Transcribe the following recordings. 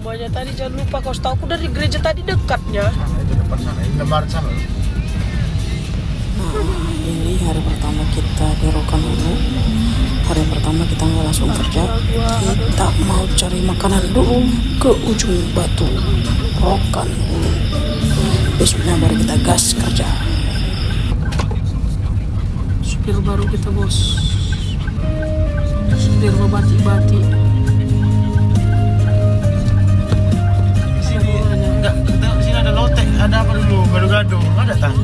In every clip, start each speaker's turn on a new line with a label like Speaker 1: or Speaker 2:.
Speaker 1: rumahnya tadi, jangan lupa. Kau tahu aku dari gereja tadi dekatnya.
Speaker 2: Sana itu depan sana, ini Indomaret sana.
Speaker 3: Nah, ini hari pertama kita di Rokanhulu. Hari pertama kita nggak langsung kerja. Kita mau cari makanan dulu ke ujung batu Rokanhulu. Besoknya baru kita gas kerja.
Speaker 1: Supir baru kita, bos. Supir bati-bati.
Speaker 2: Enggak, kita di sini ada lotek, ada apa dulu? Gado-gado, ada tak?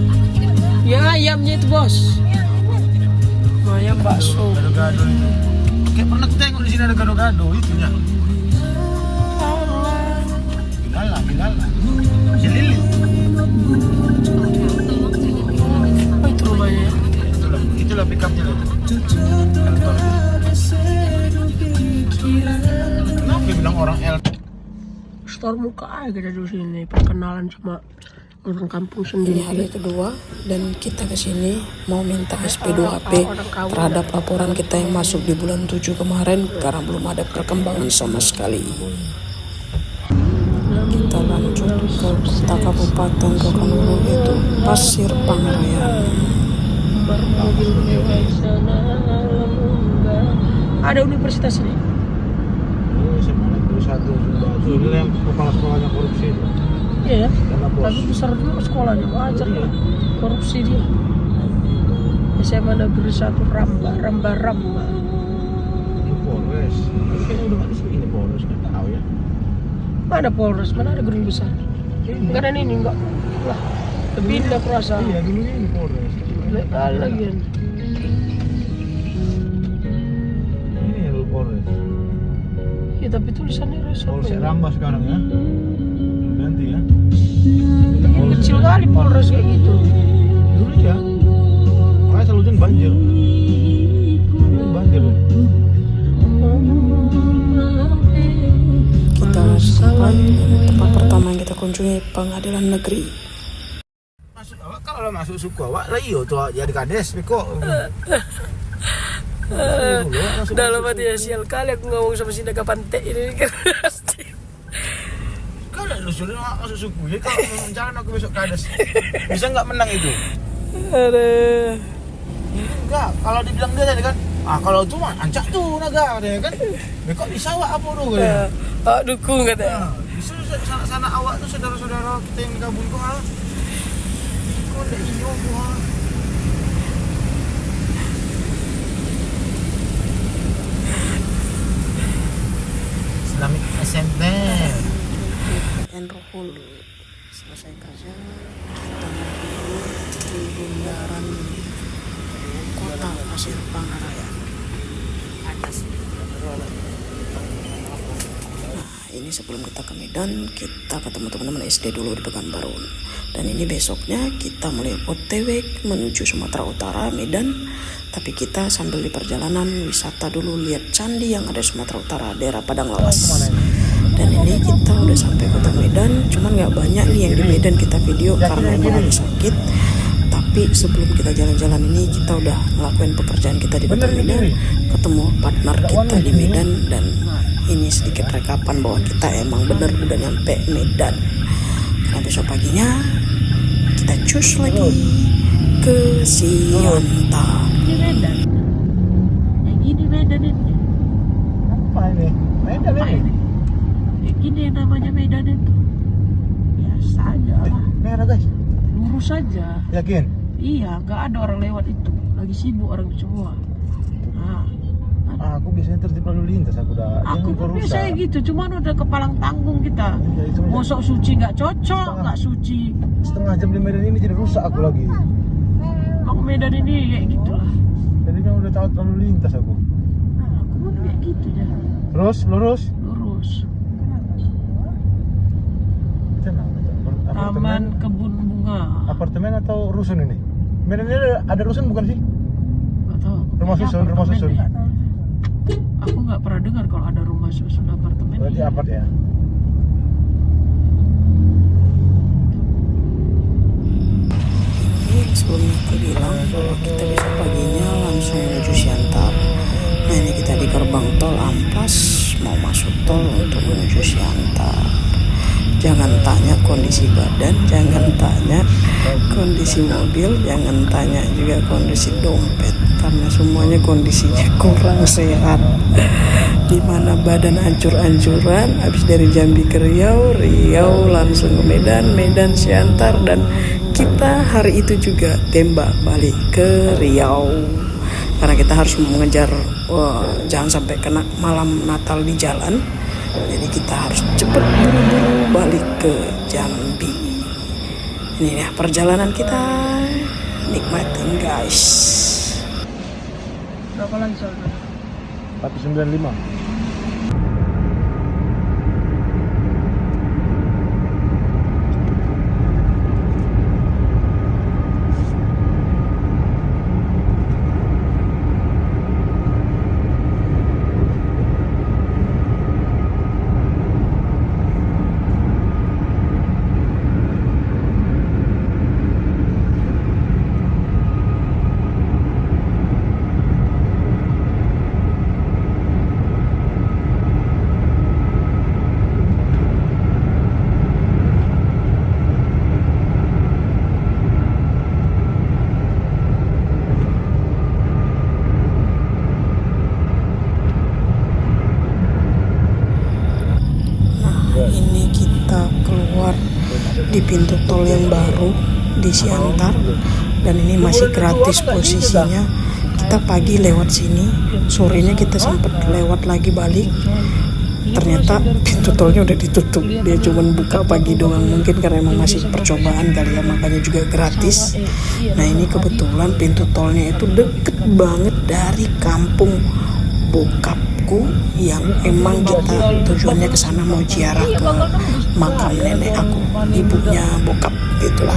Speaker 1: Ya, ayamnya itu, bos. Ayam bakso.
Speaker 2: Gado-gado itu. Kayak pernah aku tengok di sini ada gado-gado itunya. Bilala. Si Lili.
Speaker 1: Oh, itu rumahnya.
Speaker 2: Itulah pick up-nya itu. Kenapa dia bilang orang L?
Speaker 1: Store muka aja kita di sini, perkenalan sama orang kampung
Speaker 3: Ini
Speaker 1: sendiri.
Speaker 3: hari kedua dan kita kesini mau minta SP2HP terhadap laporan kita yang masuk di bulan 7 kemarin karena belum ada perkembangan sama sekali. Kita lanjut ke kota kabupaten Rokanhulu yaitu Pasir Pangarayan.
Speaker 1: Ada universitas ini.
Speaker 2: Satu itu yang kepala sekolahnya korupsi itu.
Speaker 1: Iya ya.
Speaker 2: Karena bos.
Speaker 1: Tapi besar juga sekolahnya, wajar lah. Korupsi dia. SMA Negeri 1 Ramba.
Speaker 2: Ini Polres. Kayaknya udah ada ini Polres, nggak tahu ya.
Speaker 1: Mana Polres? Mana ada gedung besar? Enggak ada ini, enggak. Lah, pindah kerasa.
Speaker 2: Iya, dulunya ini Polres.
Speaker 1: Lihat lagi.
Speaker 2: Ini ya dulu Polres.
Speaker 1: Ya tapi tulisannya resort.
Speaker 2: Polsek Ramba sekarang ya. Ganti ya.
Speaker 1: Kecil kali Polres kayak gitu.
Speaker 2: Dulu ya. Makanya selalu hujan banjir. Ini banjir.
Speaker 3: Kita sampai tempat pertama yang kita kunjungi Pengadilan Negeri.
Speaker 2: Masuk awak kalau masuk suku awak lah iyo tuh jadi kades kok.
Speaker 1: Dalam hati ya, sial kali aku ngomong sama si Naga Pante ini kan.
Speaker 2: Kau udah suruh masuk suku ya, kalau jangan aku besok kades. Bisa nggak menang itu?
Speaker 1: Aduh.
Speaker 2: Enggak, kalau dibilang dia tadi kan, kalau itu mah ancak tuh naga katanya kan. Kok bisa awak apa tuh katanya.
Speaker 1: Dukung katanya.
Speaker 2: Bisa sana awak tuh saudara-saudara kita yang gabung kok ah. Kok ada iyo kok. Islamic SMP.
Speaker 3: Rohul selesai kerja kita menuju di bundaran kota Pasir Pangarayan. Nah, ini sebelum kita ke Medan, kita ketemu teman-teman SD dulu di Pekanbaru. Dan ini besoknya kita mulai OTW menuju Sumatera Utara, Medan. Tapi kita sambil di perjalanan wisata dulu lihat candi yang ada di Sumatera Utara, daerah Padang Lawas. Dan ini kita udah sampai kota Medan, cuman nggak banyak nih yang di Medan kita video karena emang lagi sakit. Tapi sebelum kita jalan-jalan ini kita udah ngelakuin pekerjaan kita di kota Medan, ketemu partner kita di Medan, dan ini sedikit rekapan bahwa kita emang bener udah nyampe Medan. Karena besok paginya kita cus lagi ke Siantar.
Speaker 1: Ini Medan. Yang ini Medan ini.
Speaker 2: Apa ini? Medan ini.
Speaker 1: Yang ini yang namanya Medan itu. Biasa aja lah.
Speaker 2: Merah guys.
Speaker 1: Lurus saja.
Speaker 2: Yakin?
Speaker 1: Iya, nggak ada orang lewat itu. Lagi sibuk orang semua. Nah,
Speaker 2: Aku biasanya tertib lalu lintas aku udah.
Speaker 1: aku pun biasanya gitu, cuman udah kepalang tanggung kita.
Speaker 2: Iya, itu
Speaker 1: Mosok suci nggak cocok, nggak suci.
Speaker 2: setengah jam di Medan ini tidak rusak aku lagi.
Speaker 1: Bang Medan ini kayak gitulah.
Speaker 2: Jadi kan udah tahu lalu lintas aku.
Speaker 1: Nah, aku pun kayak gitu ya.
Speaker 2: Terus lurus.
Speaker 1: Lurus.
Speaker 2: Tenang.
Speaker 1: Taman Kebun Bunga.
Speaker 2: Apartemen atau rusun ini? Medan ini ada rusun bukan sih?
Speaker 1: Nggak tahu.
Speaker 2: Rumah
Speaker 1: Kayaknya
Speaker 2: susun, rumah
Speaker 1: apartemen
Speaker 2: susun.
Speaker 1: deh. Aku nggak pernah dengar kalau ada rumah susun apartemen.
Speaker 2: Berarti apart ya.
Speaker 3: Sebelumnya aku bilang bahwa kita besok paginya langsung menuju Siantar. Nah, ini kita di gerbang tol Amplas, mau masuk tol tol untuk menuju Siantar. Jangan tanya kondisi badan, jangan tanya kondisi mobil, jangan tanya juga kondisi dompet, karena semuanya kondisinya kurang sehat. Dimana badan hancur-hancuran, habis dari Jambi ke Riau, Riau langsung ke Medan, Medan Siantar, dan kita hari itu juga tembak balik ke Riau. Karena kita harus mengejar, jangan sampai kena malam Natal di jalan. Jadi kita harus cepat buru-buru balik ke Jambi. Ini ya perjalanan kita, nikmatin guys.
Speaker 1: Berapa lagi soalnya?
Speaker 2: 195.
Speaker 3: Ini kita keluar di pintu tol yang baru di Siantar, dan ini masih gratis posisinya. Kita pagi lewat sini, sorenya kita sempat lewat lagi balik. Ternyata pintu tolnya udah ditutup, dia cuma buka pagi doang, mungkin karena emang masih percobaan kali ya, makanya juga gratis. Nah ini kebetulan pintu tolnya itu deket banget dari kampung bokapku, yang emang kita tujuannya ke sana mau ziarah ke makam nenek aku, ibunya bokap gitulah.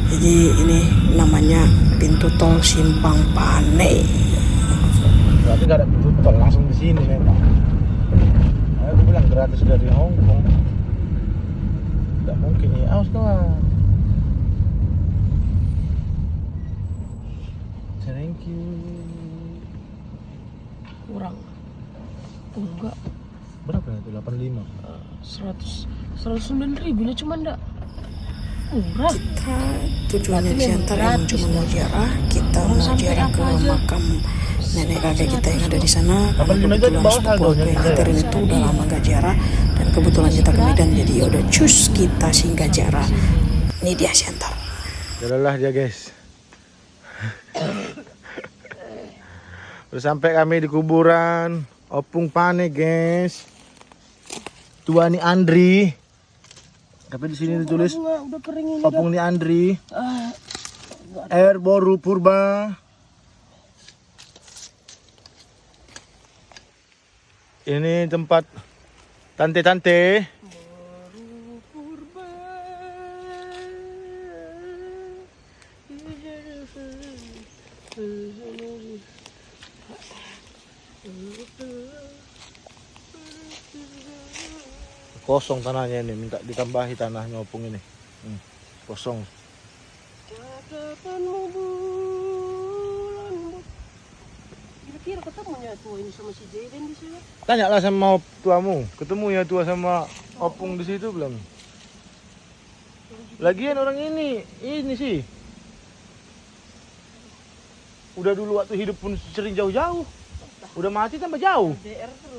Speaker 3: Jadi ini namanya pintu tol Simpang Pane.
Speaker 2: Berarti nggak ada pintu tol, langsung di sini memang. Aku bilang gratis dari Hong Kong. Tidak mungkin ya, awas kawan. Thank you.
Speaker 1: Kurang. Enggak.
Speaker 2: Berapa ya itu? 85.
Speaker 1: 109.000 nya cuma enggak murah.
Speaker 3: Kita tujuannya di Siantar emang cuma mau ziarah, kita mau ziarah ke makam nenek kakek kita yang ada di sana. Karena kebetulan sepupu yang Catherine itu udah lama gak ziarah, dan kebetulan kita ke Medan, jadi yaudah cus kita singgah ziarah. Ini dia Siantar.
Speaker 2: Jalalah dia guys. Udah sampai kami di kuburan Opung Pane guys. Tua ni Andri. Tapi di sini ditulis Opung ni Andri. Air Boru Purba. Ini tempat tante-tante. Kosong tanahnya ini, minta ditambahi tanahnya Opung ini. Kosong.
Speaker 1: Kira-kira ketemunya tua ini sama si Jaden di sini?
Speaker 2: Tanyalah sama tuamu, ketemu ya tua sama Opung di situ belum? Lagian orang ini sih. Udah dulu waktu hidup pun sering jauh-jauh. Udah mati tambah jauh.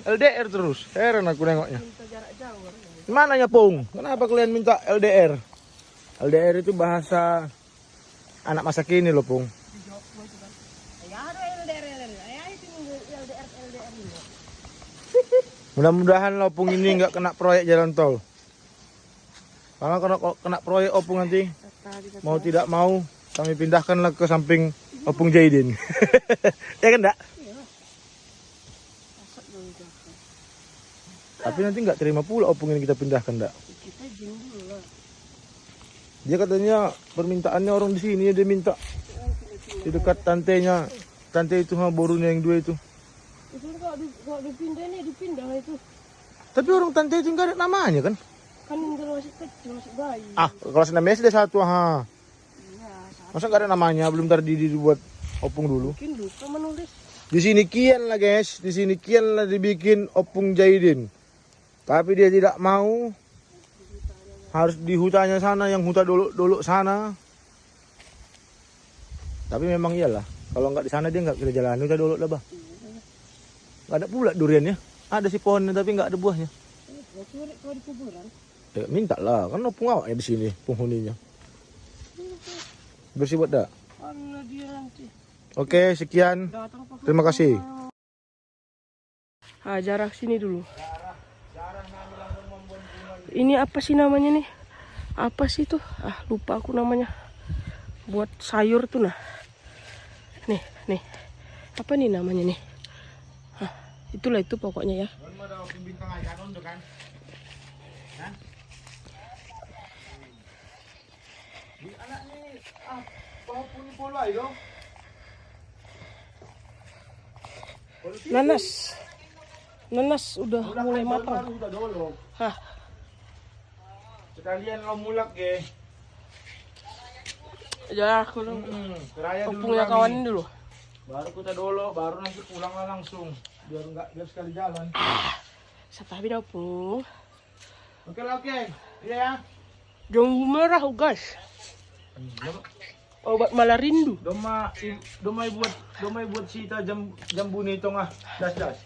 Speaker 2: LDR terus. Heran aku nengoknya. Gimana ya Pung? Kenapa kalian minta LDR? LDR itu bahasa anak masa kini loh Pung. Mudah-mudahan Opung ini nggak kena proyek jalan tol. Karena kalau kena proyek Opung nanti, mau tidak mau kami pindahkanlah ke samping Opung Jaidin. Ya kan enggak? Tapi nanti nggak terima pula Opung ini kita pindahkan enggak? Dia katanya permintaannya orang di sini, dia minta di dekat tantenya, tante itu sama borunya yang dua itu.
Speaker 1: Itu kalau dipindah nih, dipindah itu.
Speaker 2: Tapi orang tante itu nggak ada namanya kan?
Speaker 1: Kan masih kecil, masih bayi.
Speaker 2: Kelas 6 SD satu ha.
Speaker 1: Iya,
Speaker 2: Masa nggak ada namanya? Belum terdiri dibuat Opung dulu.
Speaker 1: mungkin lupa menulis.
Speaker 2: Di sini kian lah guys, di sini kian lah dibikin Opung Jaidin. Tapi dia tidak mau. Harus di hutannya sana, yang hutan dulu sana. Tapi memang iyalah, kalau nggak di sana dia nggak bisa jalan hutan dulu lah, bah. Nggak ada pula duriannya. Ada sih pohonnya tapi nggak ada buahnya. Ya, minta lah, kan opung awak ya di sini penghuninya. Bersih buat dah. Oke, sekian. Terima kasih.
Speaker 1: Jarak sini dulu. Ini apa sih namanya nih? Apa sih tuh? Lupa aku namanya. Buat sayur tuh nah. Nih. Apa nih namanya nih? Itulah itu pokoknya ya. Nanas udah mulai matang. Hah.
Speaker 2: Sekalian lo mulak ke.
Speaker 1: Ya aku punya kawan dulu.
Speaker 2: Baru kita dulu, baru nanti pulang lah langsung. Biar sekali jalan.
Speaker 1: Satabi daw po.
Speaker 2: Oke. Iya ya.
Speaker 1: Jambu merah guys. Obat malarindu.
Speaker 2: Domay buat sita jambu nito nga. Das.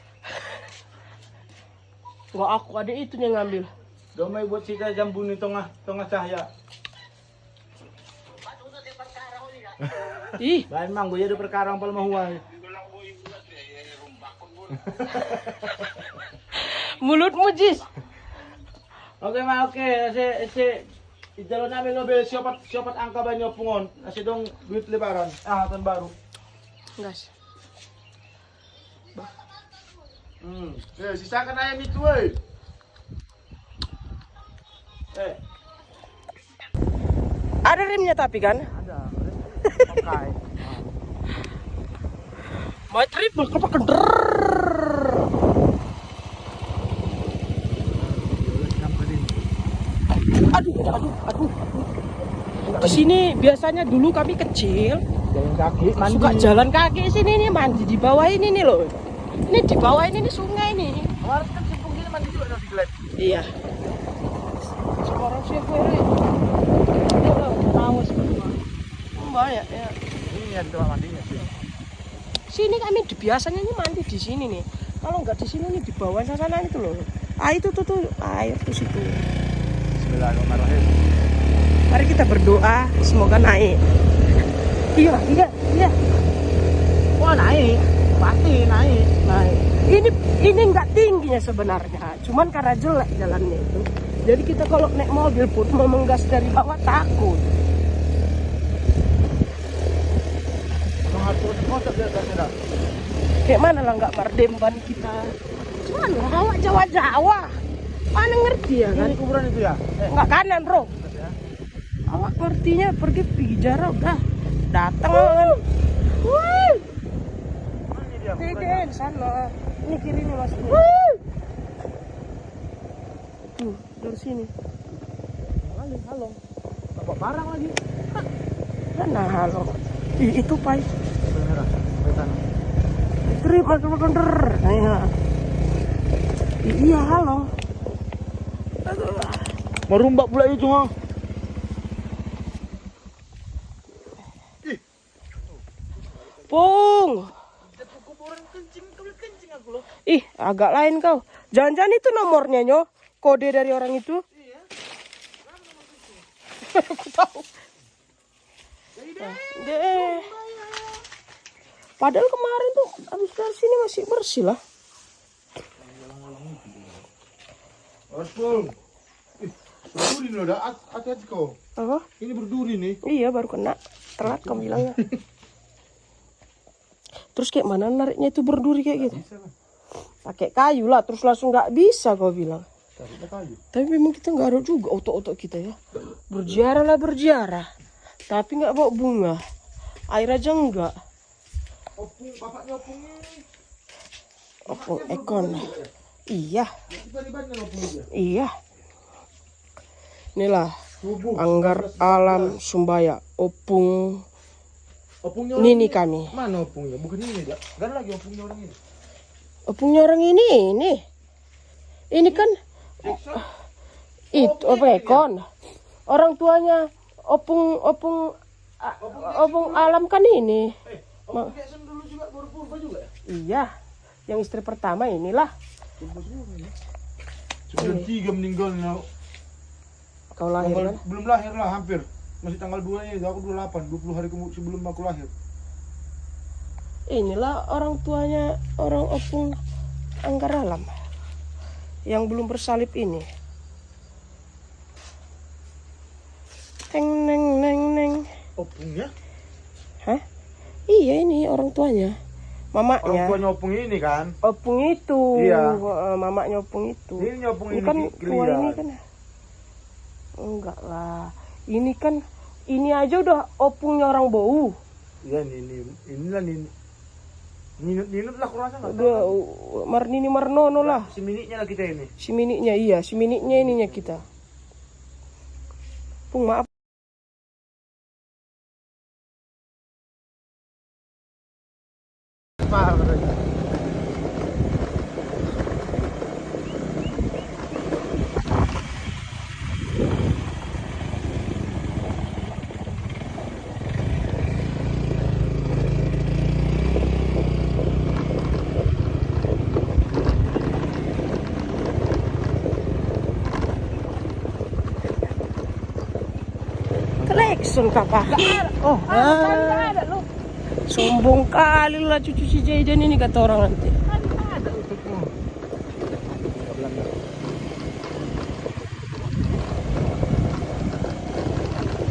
Speaker 1: Nggak aku ada itu yang ngambil.
Speaker 2: Domay buat sita jambu nito nga cahaya.
Speaker 1: Ih,
Speaker 2: Bahan mang gue jadi perkara ang palmahuay.
Speaker 1: mulutmu Jis.
Speaker 2: Oke. Kasi ijalo namin lo be siopat angka banyo pungon. Kasi dong duit lebaran. Tahun baru.
Speaker 1: Guys.
Speaker 2: Sisakan ayam itu
Speaker 1: Ada remnya tapi kan?
Speaker 2: Ada. Pakai.
Speaker 1: My trip bakal Aduh. Di sini biasanya dulu kami kecil
Speaker 2: Jalan kaki, mandi.
Speaker 1: suka jalan kaki sini nih, mandi di bawah ini nih loh. Ini di bawah ini nih sungai nih.
Speaker 2: Kemarin kan simpung gini mandi juga di Glad.
Speaker 1: Iya. Sekarang sih gue tahu sebenarnya. Banyak ya.
Speaker 2: Ini ada tempat mandinya sih.
Speaker 1: Sini kami biasanya nih mandi di sini nih. Kalau nggak di sini nih di bawah sana itu loh. Itu tuh air tuh situ.
Speaker 2: Bismillahirrahmanirrahim.
Speaker 1: Mari kita berdoa semoga naik. Iya.
Speaker 2: Wah naik, pasti naik.
Speaker 1: Ini nggak tingginya sebenarnya, cuman karena jelek jalannya itu. Jadi kita kalau naik mobil pun mau menggas dari bawah takut. Kayak mana lah nggak mardemban kita. Cuman awak Jawa. Mana ngerti ya kan?
Speaker 2: Ini kuburan itu ya?
Speaker 1: Nggak kanan bro. Awak ngertinya pergi jarak udah datang kan. Tidak sana. Ini kiri nih masuknya. Tuh dari sini. Halo.
Speaker 2: Bawa barang lagi.
Speaker 1: Mana halo? Itu pai.
Speaker 2: Merah, sana.
Speaker 1: Trip makan Iya halo.
Speaker 2: Merumbak pula itu ha.
Speaker 1: Pung. Ih, agak lain kau. Jangan-jangan itu nomornya nyo, kode dari orang itu. Iya. Aku tahu. Deh. Padahal kemarin tuh abis dari sini masih bersih lah.
Speaker 2: Pung. Berduri nih udah, hati-hati kau.
Speaker 1: Apa?
Speaker 2: Ini berduri nih.
Speaker 1: Iya baru kena. Telat kamu bilangnya. Terus kayak mana nariknya itu berduri kayak gitu? Pakai kayu lah, terus langsung nggak bisa kau bilang. Tapi memang kita nggak ada juga otot-otot kita ya. Berziarah. Tapi nggak bawa bunga. Air aja enggak.
Speaker 2: Opung, bapaknya opung ini.
Speaker 1: Opung ekon. Iya. Iya. Inilah Anggar Alam Sumbaya. Opung.
Speaker 2: Opungnya
Speaker 1: Nini kami.
Speaker 2: Mana opungnya? Bukan ini ya? Gak ada lagi opungnya orang ini.
Speaker 1: Opungnya orang ini. Ini kan itu Pekon. Orang tuanya opung alam kan ini.
Speaker 2: Opung Jackson dulu juga baru purba juga ya?
Speaker 1: Iya, yang istri pertama inilah.
Speaker 2: 93 meninggalnya.
Speaker 1: Kau lahir kan?
Speaker 2: Belum lahir lah hampir. Masih tanggal 2-nya itu aku 28, 20 hari sebelum aku lahir.
Speaker 1: Inilah orang tuanya orang opung Anggar Alam yang belum bersalib ini. Neng.
Speaker 2: Opungnya?
Speaker 1: Hah? Iya ini orang tuanya. Mamanya.
Speaker 2: Orang tuanya opung ini kan?
Speaker 1: Opung itu.
Speaker 2: Iya.
Speaker 1: Mamanya opung itu.
Speaker 2: Ini opung ini
Speaker 1: kan
Speaker 2: kelihatan.
Speaker 1: ini kan. Enggak lah. Ini kan ini aja udah opungnya orang Bau.
Speaker 2: Iya inilah Ninut lah kurang rasa enggak?
Speaker 1: Udah Marnini Marnono lah.
Speaker 2: Si miniknya lah kita ini.
Speaker 1: Si miniknya iya, si miniknya ininya kita. Pung maaf. Klekson kakak. Oh, ada lu. Sombong kali lah cucu si Jayden ini kata orang nanti. Ada untukmu.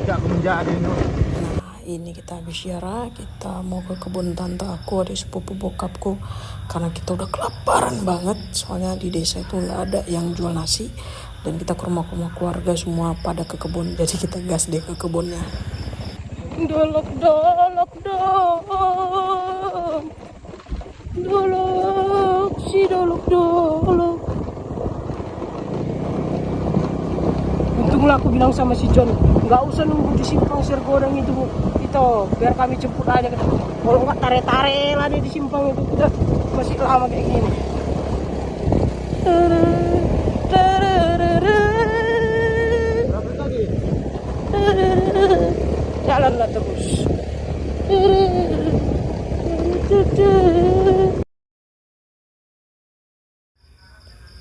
Speaker 2: Tidak menjadi
Speaker 3: Nah, ini kita habis ziarah, kita mau ke kebun tante aku, ada sepupu bokapku. Karena kita udah kelaparan banget, soalnya di desa itu nggak ada yang jual nasi. Dan kita ke rumah keluarga semua pada ke kebun, jadi kita gas deh ke kebunnya.
Speaker 1: Dolok. Untunglah aku bilang sama si John, nggak usah nunggu di simpang Sergodang itu, biar kami jemput aja. Kalau nggak tare-tare lah nih di simpang itu, udah masih lama kayak gini. Jalanlah terus.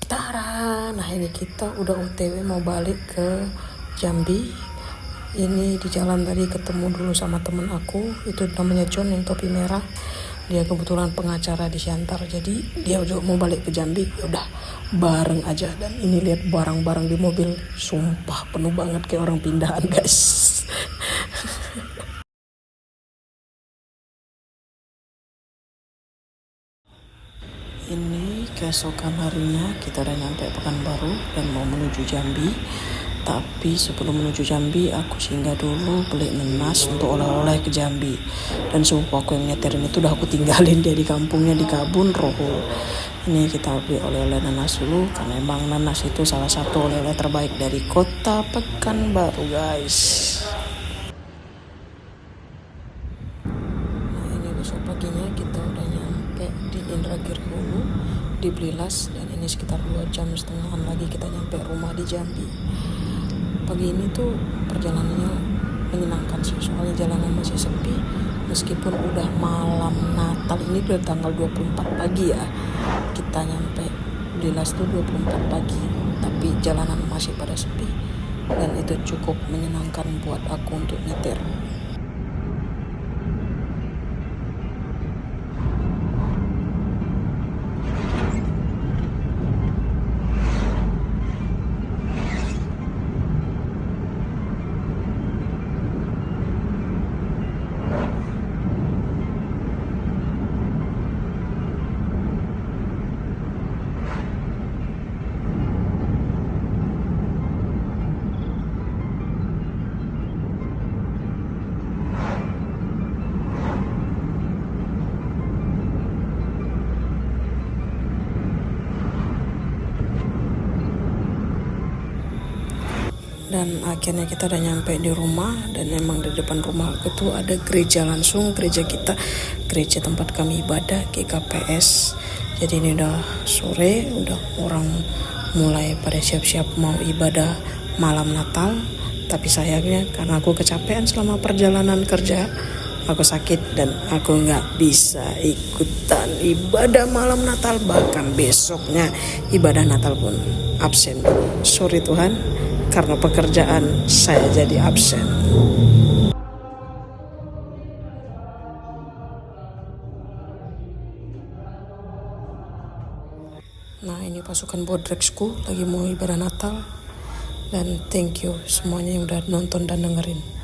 Speaker 3: Tara, nah ini kita udah OTW mau balik ke Jambi. Ini di jalan tadi ketemu dulu sama temen aku, itu namanya John yang topi merah. Dia kebetulan pengacara di Siantar, jadi dia juga mau balik ke Jambi. Udah bareng aja, dan ini lihat barang-barang di mobil, sumpah penuh banget kayak orang pindahan guys. Ini keesokan harinya kita udah nyampe Pekanbaru dan mau menuju Jambi. Tapi sebelum menuju Jambi aku singgah dulu beli nenas untuk oleh-oleh ke Jambi. Dan sumpah aku yang nyeterin itu udah aku tinggalin dia di kampungnya di Kabun Rohul. Ini kita beli oleh-oleh nanas dulu karena emang nanas itu salah satu oleh-oleh terbaik dari kota Pekanbaru guys. Nah ini besok paginya kita udah nyampe di Indragiri Hulu di Blilas, dan ini sekitar 2,5 jam lagi kita nyampe rumah di Jambi. Pagi ini tuh perjalanannya menyenangkan sih, soalnya jalanan masih sepi meskipun udah malam Natal. Ini udah tanggal 24 pagi ya, kita nyampe Blilas tuh 24 pagi, tapi jalanan masih pada sepi, dan itu cukup menyenangkan buat aku untuk nyetir. Dan akhirnya kita udah nyampe di rumah, dan emang di depan rumah itu ada gereja langsung, gereja kita, gereja tempat kami ibadah, GKPS. Jadi ini udah sore, udah orang mulai pada siap-siap mau ibadah malam Natal. Tapi sayangnya karena aku kecapean selama perjalanan kerja, aku sakit dan aku nggak bisa ikutan ibadah malam Natal. Bahkan besoknya ibadah Natal pun absen. Sorry Tuhan, karena pekerjaan saya jadi absen. Nah, ini pasukan Bodreksku lagi mau ibadah Natal. Dan thank you semuanya yang udah nonton dan dengerin.